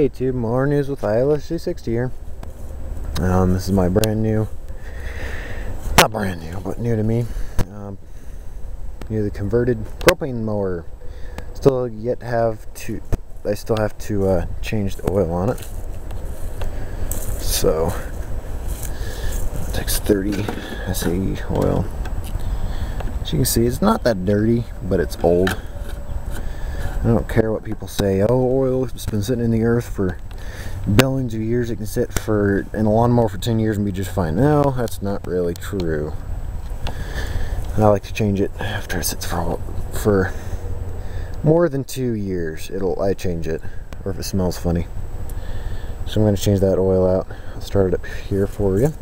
Hey YouTube, Mower News with ils360 here. This is my brand new, not brand new, but new to me, new the converted propane mower. I still have to change the oil on it. So it takes 30 SAE oil. As you can see, it's not that dirty, but it's old. I don't care what people say. Oh, oil has been sitting in the earth for billions of years. It can sit in a lawnmower for 10 years and be just fine. No, that's not really true. I like to change it after it sits for more than 2 years. I change it, or if it smells funny. So I'm going to change that oil out. I'll start it up here for you.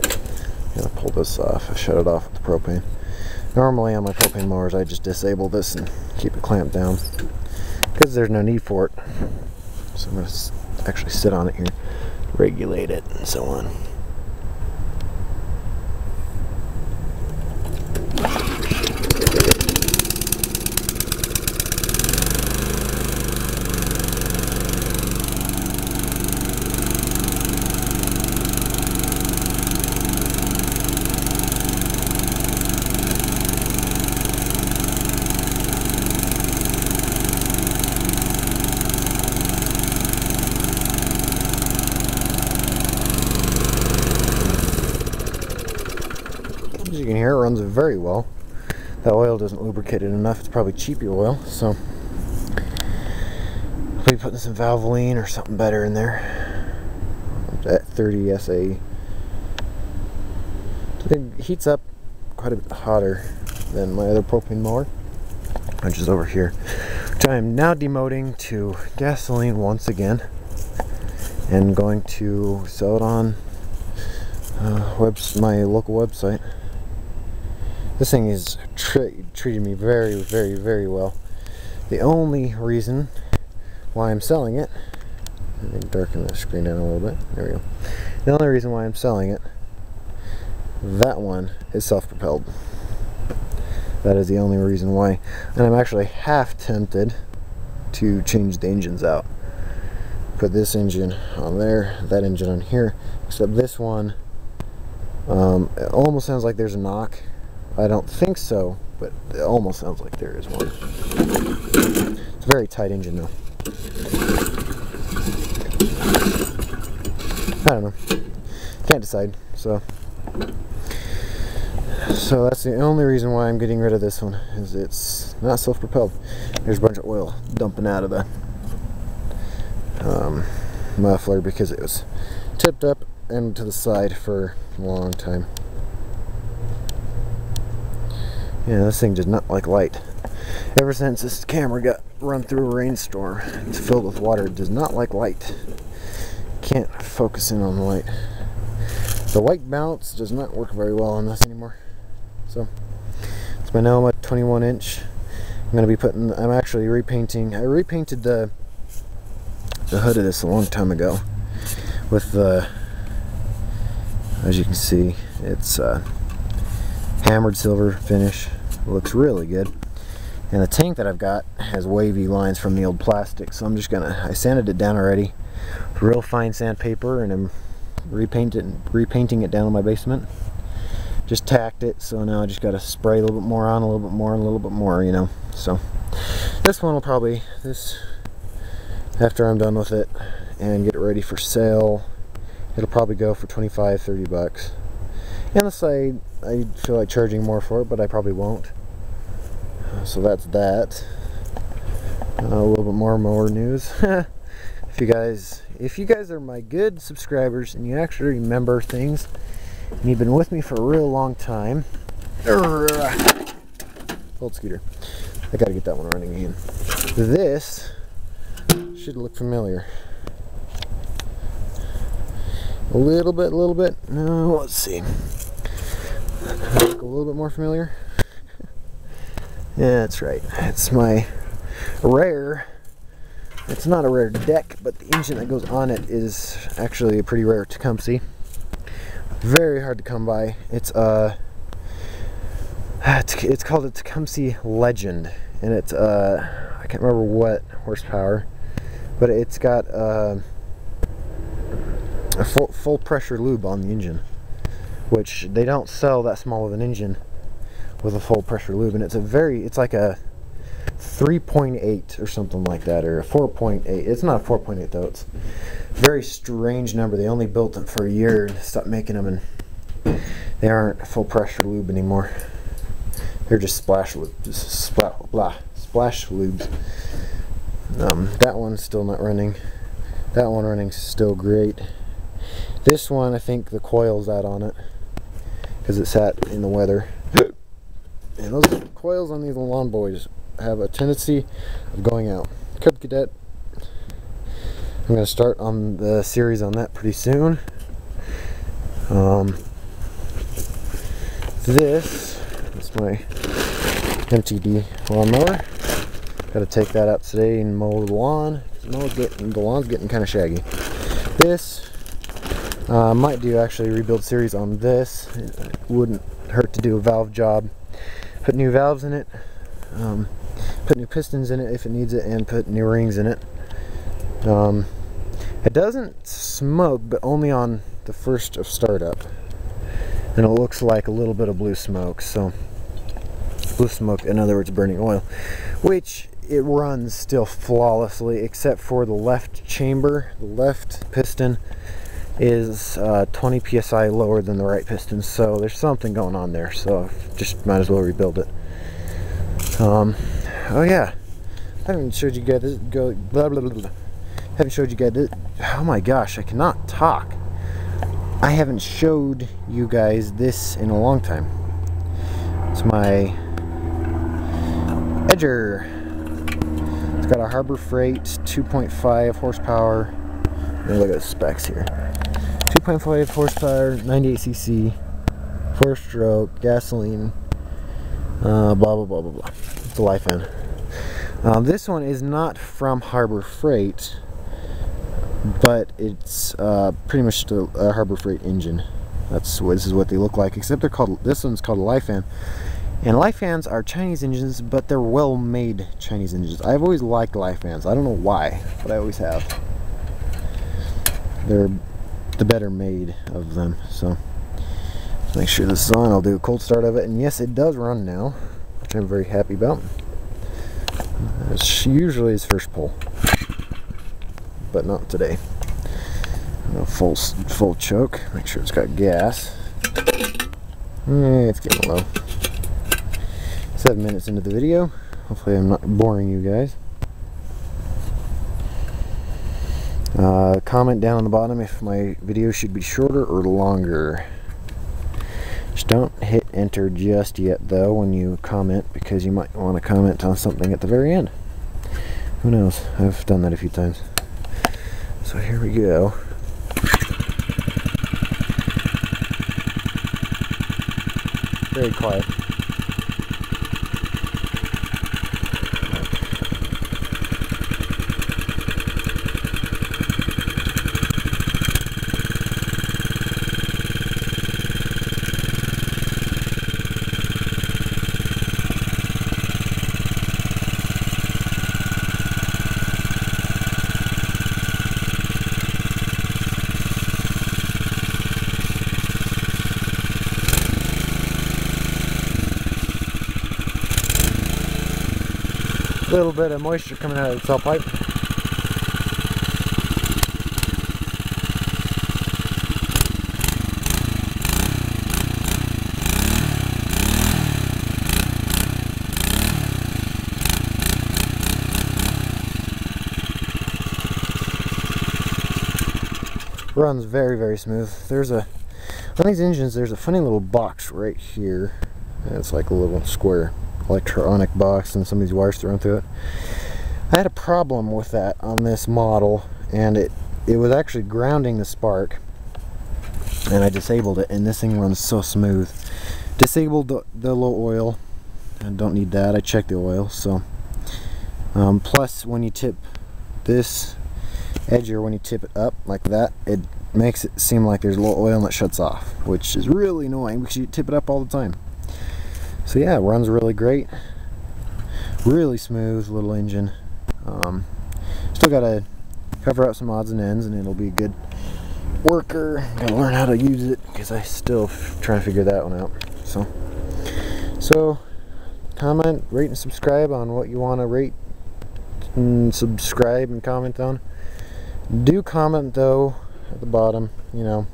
I'm going to pull this off. I shut it off with the propane. Normally on my propane mowers I just disable this and keep it clamped down because there's no need for it. So I'm going to actually sit on it here, regulate it and so on. As you can hear, it runs very well. That oil doesn't lubricate it enough. It's probably cheapy oil, so I'll be putting some Valvoline or something better in there at 30 SAE. It heats up quite a bit hotter than my other propane mower, which is over here, which I am now demoting to gasoline once again and going to sell it on my local website. This thing is treated me very, very, very well. The only reason why I'm selling it, let me darken the screen down a little bit, there we go. The only reason why I'm selling it, that one is self-propelled. That is the only reason why. And I'm actually half tempted to change the engines out. Put this engine on there, that engine on here, except this one, it almost sounds like there's a knock. I don't think so, but it almost sounds like there is one. It's a very tight engine though. I don't know. Can't decide. So that's the only reason why I'm getting rid of this one, is it's not self-propelled. There's a bunch of oil dumping out of the muffler because it was tipped up and to the side for a long time. Yeah, this thing does not like light. Ever since this camera got run through a rainstorm, it's filled with water, it does not like light. Can't focus in on the light. The white balance does not work very well on this anymore. So, it's my Noma 21-inch. I'm actually repainting. I repainted the hood of this a long time ago with the, as you can see, it's hammered silver finish. It looks really good. And the tank that I've got has wavy lines from the old plastic, so I sanded it down already with real fine sandpaper, and I'm repainting it down in my basement. Just tacked it, so now I just got to spray a little bit more on, a little bit more, and a little bit more, you know. So this one will probably, after I'm done with it and get it ready for sale, it'll probably go for 25-30 bucks. And the side, I feel like charging more for it, but I probably won't. So that's that. A little bit more mower news. If you guys are my good subscribers and you actually remember things, and you've been with me for a real long time. Old scooter. I gotta get that one running again. This should look familiar. A little bit. No, let's see. Look a little bit more familiar. Yeah, that's right. It's my rare. It's not a rare deck, but the engine that goes on it is actually a pretty rare Tecumseh. Very hard to come by. It's called a Tecumseh Legend, and it's I can't remember what horsepower. but it's got a full pressure lube on the engine, which they don't sell that small of an engine with a full pressure lube, and it's like a 3.8 or something like that, or a 4.8. It's not a 4.8 though. It's a very strange number. They only built them for a year and stopped making them, and they aren't full pressure lube anymore. They're just splash lubes. That one's still not running. That one running still great. This one, I think the coil's out on it because it sat in the weather. And those coils on these lawn boys have a tendency of going out. Cub Cadet. I'm going to start on the series on that pretty soon. This is my MTD lawnmower. Got to take that out today and mow the lawn. The lawn's getting kind of shaggy. This might do actually a rebuild series on this. It wouldn't hurt to do a valve job. Put new valves in it. Put new pistons in it if it needs it, and put new rings in it. It doesn't smoke, but only on the first of startup, and it looks like a little bit of blue smoke. So blue smoke, in other words, burning oil, which it runs still flawlessly except for the left chamber. The left piston is 20 psi lower than the right piston, so there's something going on there, so just might as well rebuild it. Oh yeah, I haven't showed you guys this. Haven't showed you guys this. Oh my gosh, I cannot talk. I haven't showed you guys this in a long time. It's my Edger. It's got a Harbor Freight 2.5 horsepower. Let me look at the specs here. 2.5 horsepower, 98 cc, 4-stroke, gasoline, blah blah blah blah blah. It's a life fan. This one is not from Harbor Freight, but it's pretty much a Harbor Freight engine. This is what they look like, except they're called. This one's called a life fan, and life fans are Chinese engines, but they're well-made Chinese engines. I've always liked life fans. I don't know why, but I always have. They're the better made of them. So let's make sure this is on. I'll do a cold start of it, and yes, it does run now, which I'm very happy about. It's usually his first pull, but not today. Full choke. Make sure it's got gas. It's getting low. 7 minutes into the video. Hopefully I'm not boring you guys. Comment down on the bottom if my video should be shorter or longer. Just don't hit enter just yet though when you comment, because you might want to comment on something at the very end. Who knows? I've done that a few times. So here we go. Very quiet. A little bit of moisture coming out of the tailpipe. Runs very, very smooth. On these engines, there's a funny little box right here. And it's like a little square electronic box, and some of these wires thrown through it. I had a problem with that on this model, and it was actually grounding the spark, and I disabled it, and this thing runs so smooth. Disabled the low oil. I don't need that. I checked the oil. So plus when you tip this edger, when you tip it up like that, it makes it seem like there's low oil and it shuts off, which is really annoying because you tip it up all the time. So yeah, it runs really great, really smooth little engine. Still got a cover out some odds and ends, and it'll be a good worker. Gotta learn how to use it because I still trying to figure that one out. So comment, rate, and subscribe on what you want to rate and subscribe and comment on. Do comment though at the bottom, you know,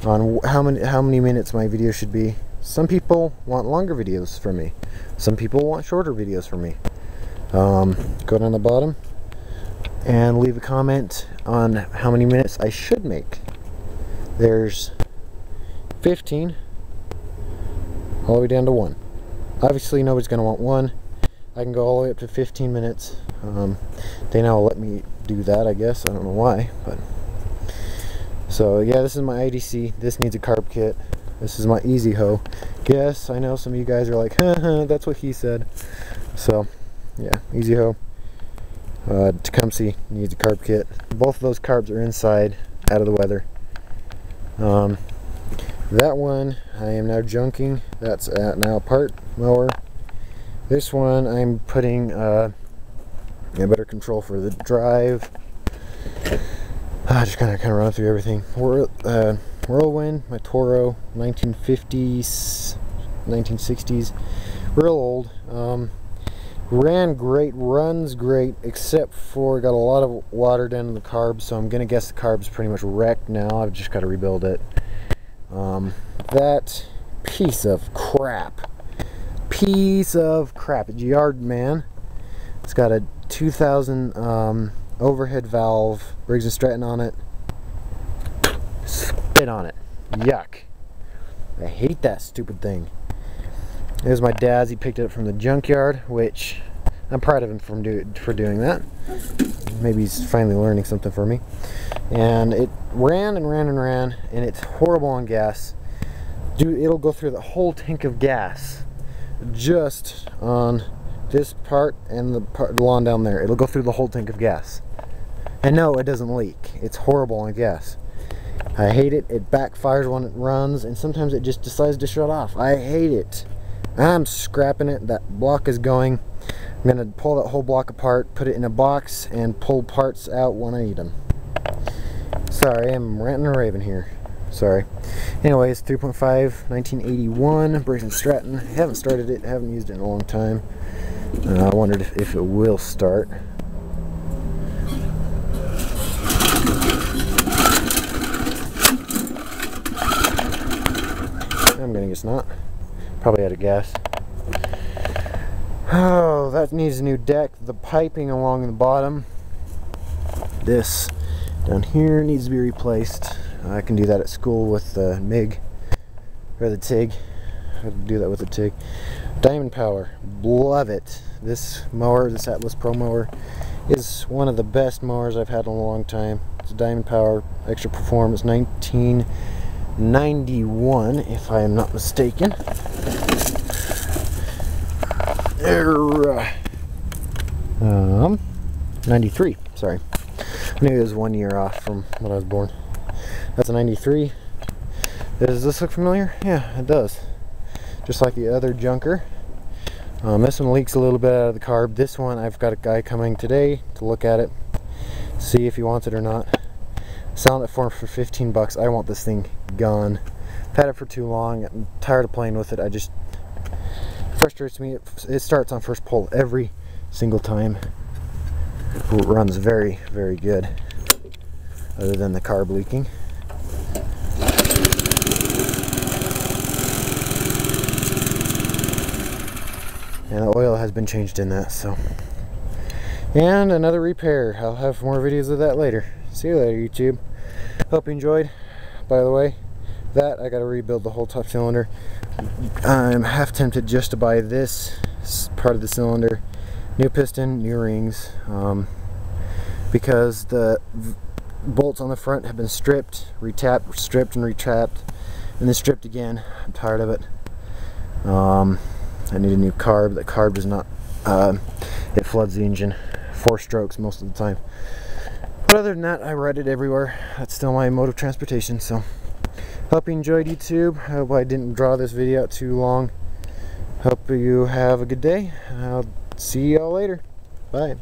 on how many minutes my video should be. Some people want longer videos from me. Some people want shorter videos from me. Go down the bottom and leave a comment on how many minutes I should make. There's 15 all the way down to 1. Obviously nobody's going to want 1. I can go all the way up to 15 minutes. They now let me do that, I guess. I don't know why, but so yeah, this is my IDC. This needs a carb kit. This is my Easy Hoe. Yes, I know some of you guys are like, haha, that's what he said. So yeah, Easy Hoe. Tecumseh needs a carb kit. Both of those carbs are inside, out of the weather. That one I am now junking. That's now part mower. This one I'm putting better control for the drive. Just kind of run through everything. Whirlwind, my Toro, 1950s, 1960s, real old. Ran great, runs great, except for got a lot of water down in the carbs, so I'm gonna guess the carb's pretty much wrecked now. I've just got to rebuild it. That piece of crap, it's Yard Man. It's got a 2000 overhead valve, Briggs & Stratton on it. Spit on it. Yuck. I hate that stupid thing. It was my dad's. He picked it up from the junkyard, which I'm proud of him for doing that. Maybe he's finally learning something for me. And it ran and ran and ran, and it's horrible on gas. Dude, it'll go through the whole tank of gas just on this part and the lawn down there. It'll go through the whole tank of gas. And no, it doesn't leak. It's horrible on gas. I hate it. It backfires when it runs, and sometimes it just decides to shut off. I hate it. I'm scrapping it. That block is going. I'm going to pull that whole block apart, put it in a box, and pull parts out when I need them. Sorry, I'm ranting and raving here. Sorry. Anyways, 3.5, 1981, Briggs & Stratton. I haven't started it. I haven't used it in a long time. I wondered if it will start. I'm gonna guess not. Probably out of gas. Oh, that needs a new deck. The piping along the bottom, this down here, needs to be replaced. I can do that at school with the MIG or the TIG. I have to do that with the TIG. Diamond Power, love it. This mower, this Atlas Pro mower, is one of the best mowers I've had in a long time. It's a Diamond Power, extra performance, 1991, if I am not mistaken. 93, sorry. I knew it was 1 year off from when I was born. That's a 93. Does this look familiar? Yeah, it does. Just like the other junker. This one leaks a little bit out of the carb. This one, I've got a guy coming today to look at it, see if he wants it or not. Selling it for him for 15 bucks. I want this thing gone. I've had it for too long. I'm tired of playing with it. It frustrates me. It starts on first pull every single time. It runs very, very good, other than the carb leaking. And the oil has been changed in that, so. And another repair. I'll have more videos of that later. See you later, YouTube. Hope you enjoyed. By the way, that I gotta rebuild the whole top cylinder. I'm half tempted just to buy this part of the cylinder. New piston, new rings, because the bolts on the front have been stripped, retapped, stripped and retapped, and then stripped again. I'm tired of it. I need a new carb. That carb does not, it floods the engine. 4 strokes most of the time. But other than that, I ride it everywhere. That's still my mode of transportation, so. Hope you enjoyed, YouTube. Hope I didn't draw this video out too long. Hope you have a good day. I'll see y'all later. Bye.